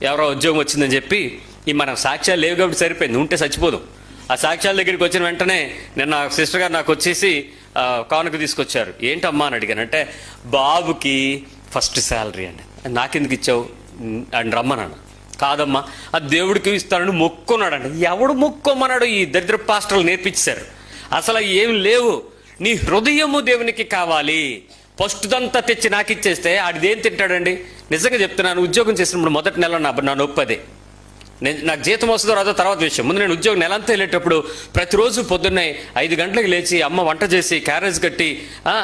ఎవరో ఉద్యోగం వచ్చిందని చెప్పి ఈ మన సాక్ష్యాలు లేవు కాబట్టి సరిపోయింది, ఉంటే చచ్చిపోదు. ఆ సాక్ష్యాల దగ్గరికి వచ్చిన వెంటనే నిన్న సిస్టర్ గారు నాకు వచ్చేసి కానుక తీసుకొచ్చారు. ఏంటమ్మా అని అడిగాను. అంటే బాబుకి ఫస్ట్ శాలరీ అండి. నాకెందుకు ఇచ్చావు అని రమ్మన్నాను. కాదమ్మా అది దేవుడికి ఇస్తానని మొక్కున్నాడండి. ఎవడు మొక్కోమన్నాడు? ఈ దరిద్ర పాస్టర్లు నేర్పించారు. అసలు ఏం లేవు, నీ హృదయము దేవునికి కావాలి. ఫస్ట్దంతా తెచ్చి నాకు ఇచ్చేస్తే ఆడిదేం తింటాడండి? నిజంగా చెప్తున్నాను, ఉద్యోగం చేసినప్పుడు మొదటి నెల నా నొప్పి అదే. నాకు జీతం వస్తుందో రాదో తర్వాత విషయం. ముందు నేను ఉద్యోగం నెలంతా వెళ్ళేటప్పుడు ప్రతిరోజు పొద్దున్నే 5 గంటలకు లేచి అమ్మ వంట చేసి క్యారేజ్ కట్టి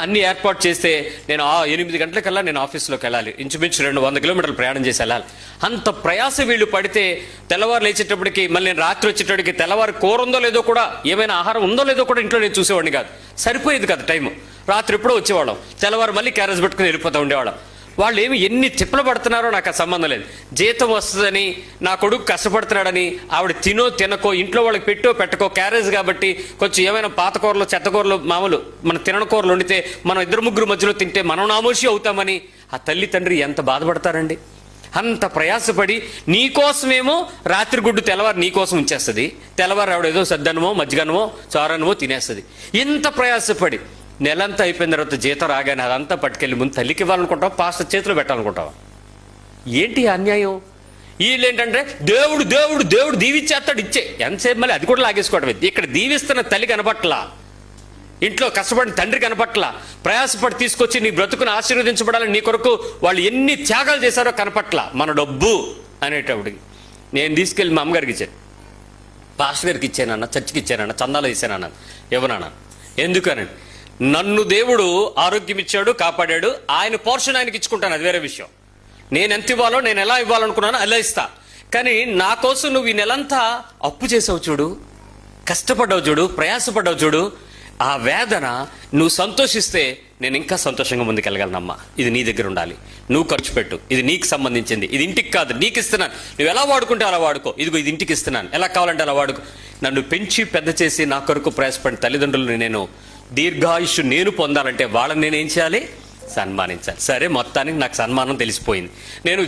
అన్ని ఏర్పాటు చేస్తే నేను 8 గంటలకల్లా నేను ఆఫీస్లోకి వెళ్ళాలి. ఇంచుమించు 200 కిలోమీటర్లు ప్రయాణం చేసి వెళ్ళాలి. అంత ప్రయాస వీళ్ళు పడితే తెల్లవారు లేచేటప్పటికి మళ్ళీ నేను రాత్రి వచ్చేటప్పటికి తెల్లవారు కూర ఉందో లేదో కూడా, ఏమైనా ఆహారం ఉందో లేదో కూడా ఇంట్లో నేను చూసేవాడిని కాదు. సరిపోయేది కదా టైము. రాత్రి ఎప్పుడో వచ్చేవాళ్ళం, తెల్లవారు మళ్ళీ క్యారేజ్ పెట్టుకుని వెళ్ళిపోతూ ఉండేవాళ్ళం. వాళ్ళు ఏమి ఎన్ని తిప్పలు పడుతున్నారో నాకు ఆ సంబంధం లేదు. జీతం వస్తుందని, నా కొడుకు కష్టపడుతున్నాడని ఆవిడ తినకో, ఇంట్లో వాళ్ళకి పెట్టకో, క్యారేజ్ కాబట్టి కొంచెం ఏమైనా పాత కూరలు చెత్త కూరలు మామూలు మన తినని కూరలు వండితే మనం 2-3 మధ్యలో తింటే మనం నామోషి అవుతామని ఆ తల్లి తండ్రి ఎంత బాధపడతారండి. అంత ప్రయాసపడి నీకోసమేమో రాత్రి గుడ్డు తెల్లవారు నీకోసం ఉంచేస్తుంది, తెల్లవారు ఆవిడ ఏదో సద్దనమో మజ్జిగనమో చారనమో తినేస్తుంది. ఇంత ప్రయాసపడి నెలంతా అయిపోయిన తర్వాత జీతం రాగానే అదంతా పట్టుకెళ్ళి ముందు తల్లికి ఇవ్వాలనుకుంటావా, పాస్టర్ చేతిలో పెట్టాలనుకుంటావా? ఏంటి అన్యాయం? వీళ్ళు ఏంటంటే దేవుడు దేవుడు దేవుడు దీవిచ్చేస్తాడు, ఇచ్చే ఎంతసేపు మళ్ళీ అది కూడా లాగేసుకోవడం. ఇక్కడ దీవిస్తున్న తల్లి కనపట్లా, ఇంట్లో కష్టపడిన తండ్రి కనపట్లా, ప్రయాసపడి తీసుకొచ్చి నీ బ్రతుకుని ఆశీర్వదించబడాలని నీ కొరకు వాళ్ళు ఎన్ని త్యాగాలు చేశారో కనపట్లా. మన డబ్బు అనేటప్పటికి నేను తీసుకెళ్ళి మా అమ్మగారికి ఇచ్చాను, పాస్టర్ గారికి ఇచ్చానన్న, చర్చికి ఇచ్చానన్న, చందాలో ఇచ్చానన్న. ఇవ్వనన్నా. ఎందుకనండి? నన్ను దేవుడు ఆరోగ్యం ఇచ్చాడు, కాపాడాడు. ఆయన పోర్షన్ ఆయనకి ఇచ్చుకుంటాను, అది వేరే విషయం. నేను ఎంత ఇవ్వాలో, నేను ఎలా ఇవ్వాలనుకున్నానో అలా ఇస్తా. కానీ నా కోసం నువ్వు ఈ నెలంతా అప్పు చేసావు చూడు, కష్టపడ్డావు చూడు, ప్రయాసపడ్డావు చూడు, ఆ వేదన నువ్వు సంతోషిస్తే నేను ఇంకా సంతోషంగా ముందుకెళ్ళగలనమ్మా. ఇది నీ దగ్గర ఉండాలి, నువ్వు ఖర్చు పెట్టు, ఇది నీకు సంబంధించింది, ఇది ఇంటికి కాదు నీకు ఇస్తున్నాను, నువ్వు ఎలా వాడుకుంటే అలా వాడుకో, ఇదిగో ఇది ఇంటికి ఇస్తున్నాను, ఎలా కావాలంటే అలా వాడుకో. నన్ను పెంచి పెద్ద చేసి నా కొరకు ప్రయాసపడిన తల్లిదండ్రులను నేను దీర్ఘాయుష్ నేను పొందాలంటే వాళ్ళని నేనేం చేయాలి? సన్మానించాలి. సరే, మొత్తానికి నాకు సన్మానం తెలిసిపోయింది. నేను